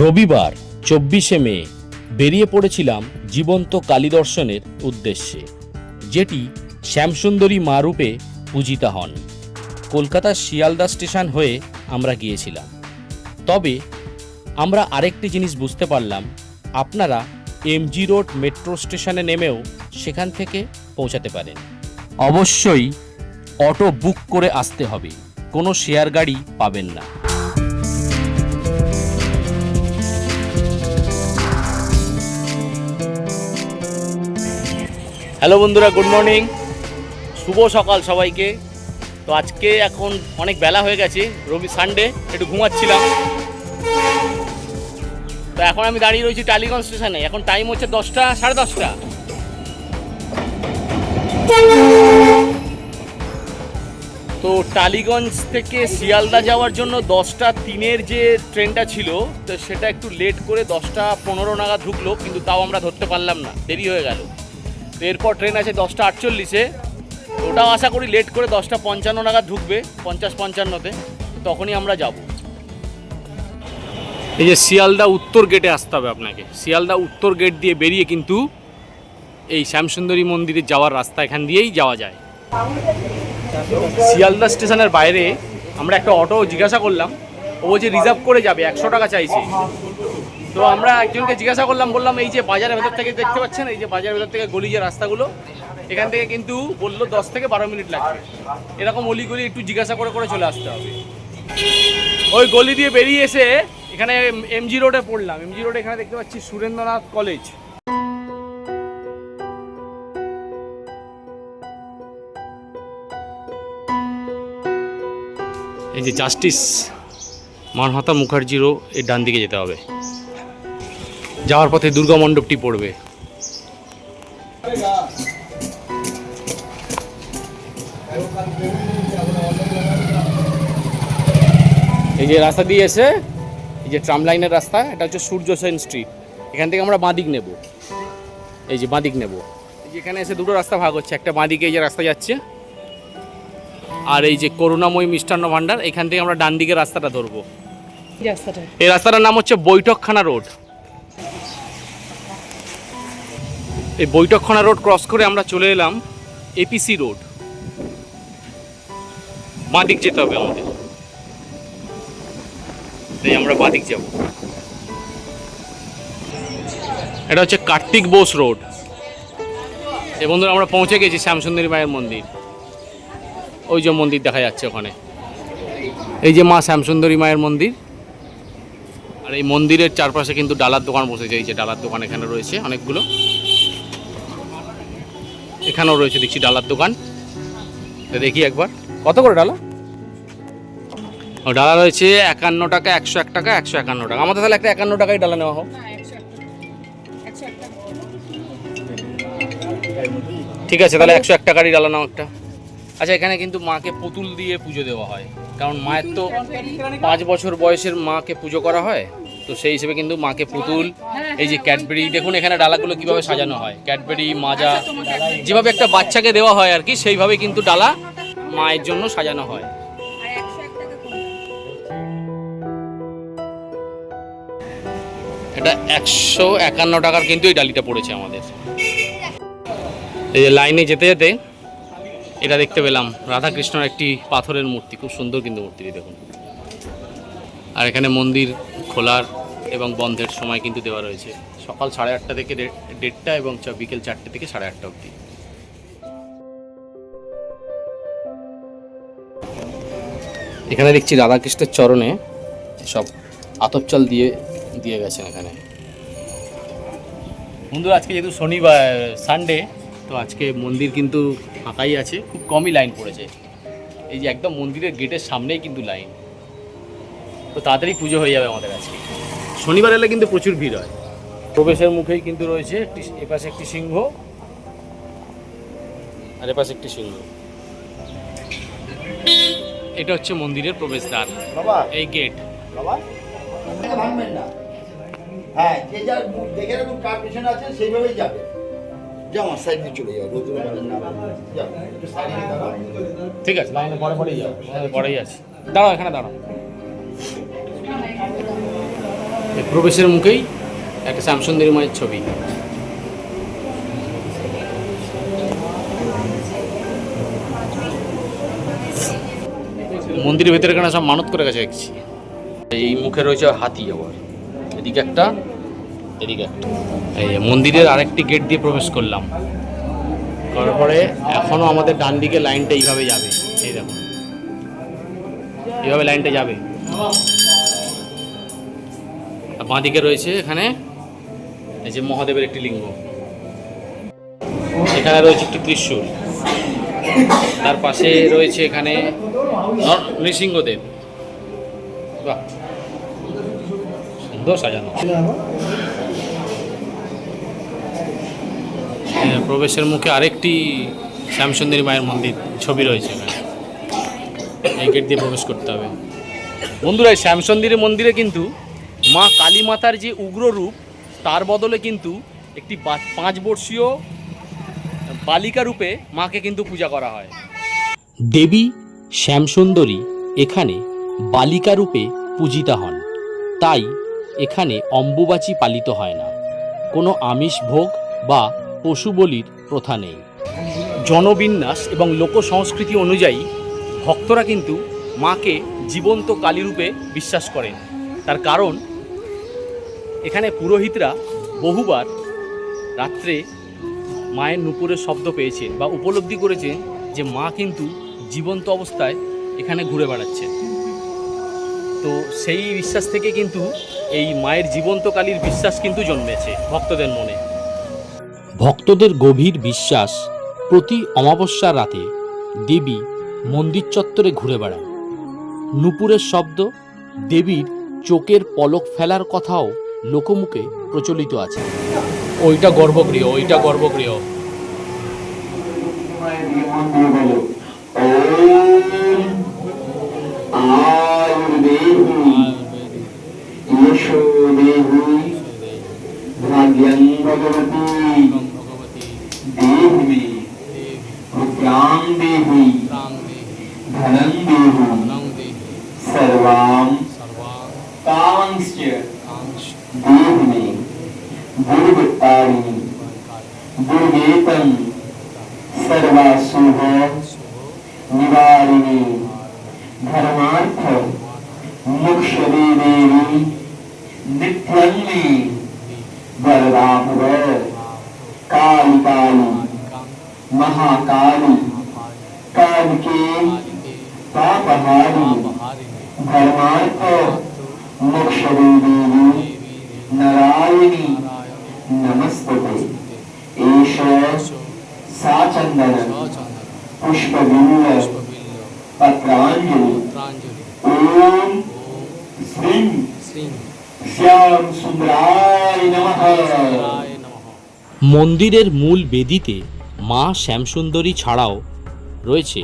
রবিবার 24শে মে বেরিয়ে পড়েছিলাম জীবন্ত কালী দর্শনের উদ্দেশ্যে, যেটি শ্যামসুন্দরী মা রূপে পূজিতা হন। কলকাতার শিয়ালদা স্টেশন হয়ে আমরা গিয়েছিলাম। তবে আমরা আরেকটি জিনিস বুঝতে পারলাম, আপনারা এমজি রোড মেট্রো স্টেশনে নেমেও সেখান থেকে পৌঁছাতে পারেন। অবশ্যই অটো বুক করে আসতে হবে, কোনো শেয়ার গাড়ি পাবেন না। হ্যালো বন্ধুরা, গুড মর্নিং, শুভ সকাল সবাইকে। তো আজকে এখন অনেক বেলা হয়ে গেছে, সানডে, একটু ঘুমাচ্ছিলাম। তো এখন আমি দাঁড়িয়ে রয়েছি টালিগঞ্জ স্টেশনে। এখন টাইম হচ্ছে 10টা, সাড়ে 10টা। তো টালিগঞ্জ থেকে শিয়ালদা যাওয়ার জন্য 10টা 3-এর যে ট্রেনটা ছিল, তো সেটা একটু লেট করে 10টা 15 নাগাদ ঢুকলো, কিন্তু তাও আমরা ধরতে পারলাম না, দেরি হয়ে গেল। তো এরপর ট্রেন আছে 10টা 48-এ, ওটাও আশা করি লেট করে 10টা 55 নাগাদ ঢুকবে, 50-55-তে, তখনই আমরা যাব। এই যে শিয়ালদা উত্তর গেটে আসতে হবে আপনাকে। শিয়ালদা উত্তর গেট দিয়ে বেরিয়ে কিন্তু এই শ্যামসুন্দরী মন্দিরে যাওয়ার রাস্তা এখান দিয়েই যাওয়া যায়। শিয়ালদা স্টেশনের বাইরে আমরা একটা অটো জিজ্ঞাসা করলাম, ও যে রিজার্ভ করে যাবে, 100 টাকা চাইছে। তো আমরা একজনকে জিজ্ঞাসা করলাম, বললাম এই যে বাজারের ভেতর থেকে দেখতে পাচ্ছেন, এই যে বাজারের ভেতর থেকে গলি যে রাস্তাগুলো, এখান থেকে কিন্তু বললো 10 থেকে 12 মিনিট লাগবে। এরকম অলিগলি একটু জিজ্ঞাসা করে করে চলে আসতে হবে। ওই গলি দিয়ে বেরিয়ে এসে এখানে এমজি রোডে পড়লাম। এমজি রোডে এখানে দেখতে পাচ্ছি সুরেন্দ্রনাথ কলেজ। এই যে জাস্টিস মানহাতা মুখার্জিরও এই ডান দিকে যেতে হবে। যাওয়ার পথে দুর্গা মণ্ডপটি পড়বে। এই যে রাস্তা দিয়ে এসে, এই যে ট্রাম লাইনের রাস্তা, এটা হচ্ছে সূর্য সেন স্ট্রিট। এখান থেকে আমরা বাঁদিক নেব। এই যে বাঁদিক নেব, এখানে এসে দুটো রাস্তা ভাগ হচ্ছে, একটা বাঁদিকে এই যে রাস্তা যাচ্ছে, আর এই যে করুণাময়ী মিষ্টান্ন ভাণ্ডার, এখান থেকে আমরা ডান দিকে রাস্তাটা ধরবো। এই রাস্তাটার নাম হচ্ছে বৈঠকখানা রোড। এই বৈঠকখানা রোড ক্রস করে আমরা চলে এলাম এপিসি রোড। বাঁদিক যেতে হবে আমাদের, তাই আমরা বাঁদিক যাব। এটা হচ্ছে কার্তিক বোস রোড। এই বন্ধুরা, আমরা পৌঁছে গেছি শ্যামসুন্দরী মায়ের মন্দির। ওই যে মন্দির দেখা যাচ্ছে ওখানে, এই যে মা শ্যামসুন্দরী মায়ের মন্দির। আর এই মন্দিরের চারপাশে কিন্তু ডালার দোকান বসেছে। এই যে ডালার দোকান এখানে রয়েছে অনেকগুলো, এখানেও রয়েছে দেখছি ডালার দোকান। দেখি একবার কত করে ডালা। ও ডালা রয়েছে 51 টাকা, 101 টাকা, 151 টাকা। আমাদের তাহলে একটা 51 টাকায় ডালা নেওয়া হোক। ঠিক আছে, তাহলে 101 টাকারই ডালা নাও একটা। আচ্ছা, এখানে কিন্তু মাকে পুতুল দিয়ে পুজো দেওয়া হয়, কারণ মায়ের তো 5 বছর বয়সের মাকে পুজো করা হয়। তো সেই হিসেবে কিন্তু মাকে পুতুল, এই যে ক্যাডবেরি, দেখুন এখানে ডালাগুলো কিভাবে সাজানো হয়, ক্যাডবেরি, মাজা, যেভাবে একটা বাচ্চাকে দেওয়া হয় আর কি, সেইভাবে কিন্তু ডালা মায়ের জন্য সাজানো হয়। এটা 151 টাকার কিন্তু এই ডালিটা পড়েছে আমাদের। এই যে লাইনে যেতে যেতে এটা দেখতে পেলাম রাধাকৃষ্ণর একটি পাথরের মূর্তি, খুব সুন্দর কিন্তু মূর্তিটি দেখুন। আর এখানে মন্দির খোলার এবং বন্ধের সময় কিন্তু দেওয়া রয়েছে, সকাল 8:30 থেকে 1:30 এবং বিকেল 4টে থেকে 8:30 অবধি। এখানে দেখছি রাধাকৃষ্ণের চরণে সব আতপ চাল দিয়ে গেছেন এখানে। বন্ধুরা, আজকে যেহেতু শনিবার, সানডে, তো আজকে মন্দির কিন্তু ফাঁকাই আছে, খুব কমই লাইন পড়েছে। এই যে একদম মন্দিরের গেটের সামনেই কিন্তু লাইন, তো তাড়াতাড়ি পুজো হয়ে যাবে আমাদের আজকে। শনিবার এলে কিন্তু প্রচুর ভিড় হয়। প্রবেশের মুখেই কিন্তু রয়েছে এপাশে একটি সিংহ, আর এপাশে একটি সিংহ। এটা হচ্ছে মন্দিরের প্রবেশদ্বার, এই গেট। হ্যাঁ, যে যার দেখে রাখুন কার পেছনে আছে সেইভাবেই যাবে। যেমন সাইড দিয়ে চলে যাও, ঠিক আছে, লাইনে পরেই যাও, পরেই আছে। দাঁড়াও, এখানে দাঁড়াও। প্রবেশের মুখেই একটা শ্যামসুন্দরী মায়ের ছবি। মন্দিরের ভেতরে কেন সব মানত করে গেছে দেখছি। এই মুখে রয়েছে হাতি, আবার এদিকে একটা, এদিকে একটা। এই মন্দিরের আরেকটি গেট দিয়ে প্রবেশ করলাম, করার পরে এখনও আমাদের ডান দিকে লাইনটা এইভাবে যাবে। এই দেখো, এইভাবে লাইনটা যাবে। বাঁ দিকে রয়েছে এখানে এই যে মহাদেবের একটি লিঙ্গ, এখানে রয়েছে একটি ত্রিশূল, তার পাশে রয়েছে এখানে নৃসিংহদেব। বাহ, সুন্দর সাজানো। প্রবেশের মুখে আরেকটি শ্যামসুন্দরী মায়ের মন্দির ছবি রয়েছে এখানে, এই গেট দিয়ে প্রবেশ করতে হবে। বন্ধুরা, এই শ্যামসুন্দরী মন্দিরে কিন্তু মা কালী মাতার যে উগ্র রূপ, তার বদলে কিন্তু একটি 5 বর্ষীয় বালিকা রূপে মাকে কিন্তু পূজা করা হয়। দেবী শ্যামসুন্দরী এখানে বালিকা রূপে পূজিতা হন, তাই এখানে অম্বুবাচী পালিত হয় না, কোনো আমিষ ভোগ বা পশু বলির প্রথা নেই। জনবিন্যাস এবং লোক সংস্কৃতি অনুযায়ী ভক্তরা কিন্তু মাকে জীবন্ত কালী রূপে বিশ্বাস করেন। তার কারণ এখানে পুরোহিতরা বহুবার রাত্রে মায়ের নূপুরের শব্দ পেয়েছেন বা উপলব্ধি করেছেন যে মা কিন্তু জীবন্ত অবস্থায় এখানে ঘুরে বেড়াচ্ছেন। তো সেই বিশ্বাস থেকে কিন্তু এই মায়ের জীবন্ত কালীর বিশ্বাস কিন্তু জন্মেছে ভক্তদের মনে। ভক্তদের গভীর বিশ্বাস, প্রতি অমাবস্যা রাতে দেবী মন্দির চত্বরে ঘুরে বেড়ান। নূপুরের শব্দ, দেবীর চোখের পলক ফেলার কথাও লোকমুখে প্রচলিত আছে। ওইটা গর্ভগৃহ, ওইটা গর্ভগৃহ। दुर्गेतं सर्वाशुभ निवारिणी धर्मार्थ मोक्षदे देवी नित्यंगी वरदाभव काली काली महाकाली कालिके पापहारी धर्मार्थ मोक्षदे देवी नारायणी नमस्ते। ईश्वर साचंदन पुष्पबिल्ल पत्रांजलि ओम श्री श्याम सुंदराय नमः। মন্দিরের মূল বেদিতে মা শ্যামসুন্দরী ছাড়াও রয়েছে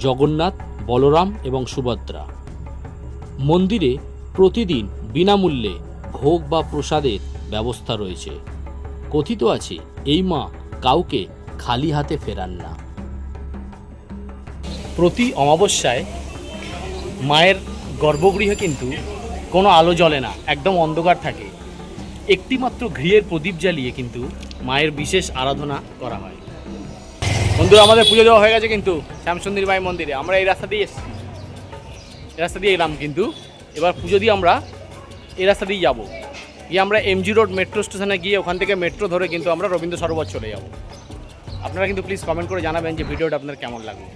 জগন্নাথ, বলরাম এবং সুভদ্রা। মন্দিরে প্রতিদিন বিনামূল্যে ভোগ বা প্রসাদের ব্যবস্থা রয়েছে। কথিত আছে এই মা কাউকে খালি হাতে ফেরান না। প্রতি অমাবস্যায় মায়ের গর্ভগৃহে কিন্তু কোনো আলো জ্বলে না, একদম অন্ধকার থাকে। একটি মাত্র ঘিয়ের প্রদীপ জ্বালিয়ে কিন্তু মায়ের বিশেষ আরাধনা করা হয়। বন্ধুরা, আমাদের পুজো দেওয়া হয়ে গেছে কিন্তু শ্যামসুন্দরী মায়ের মন্দিরে। আমরা এই রাস্তা দিয়ে এসেছি, এই রাস্তা দিয়ে এলাম, কিন্তু এবার পুজো দিয়ে আমরা এই রাস্তা দিয়ে যাবো। গিয়ে আমরা এমজি রোড মেট্রো স্টেশনে গিয়ে ওখান থেকে মেট্রো ধরে কিন্তু আমরা রবীন্দ্র সরোবর চলে যাব। আপনারা কিন্তু প্লিজ কমেন্ট করে জানাবেন যে ভিডিওটা আপনার কেমন লাগলো।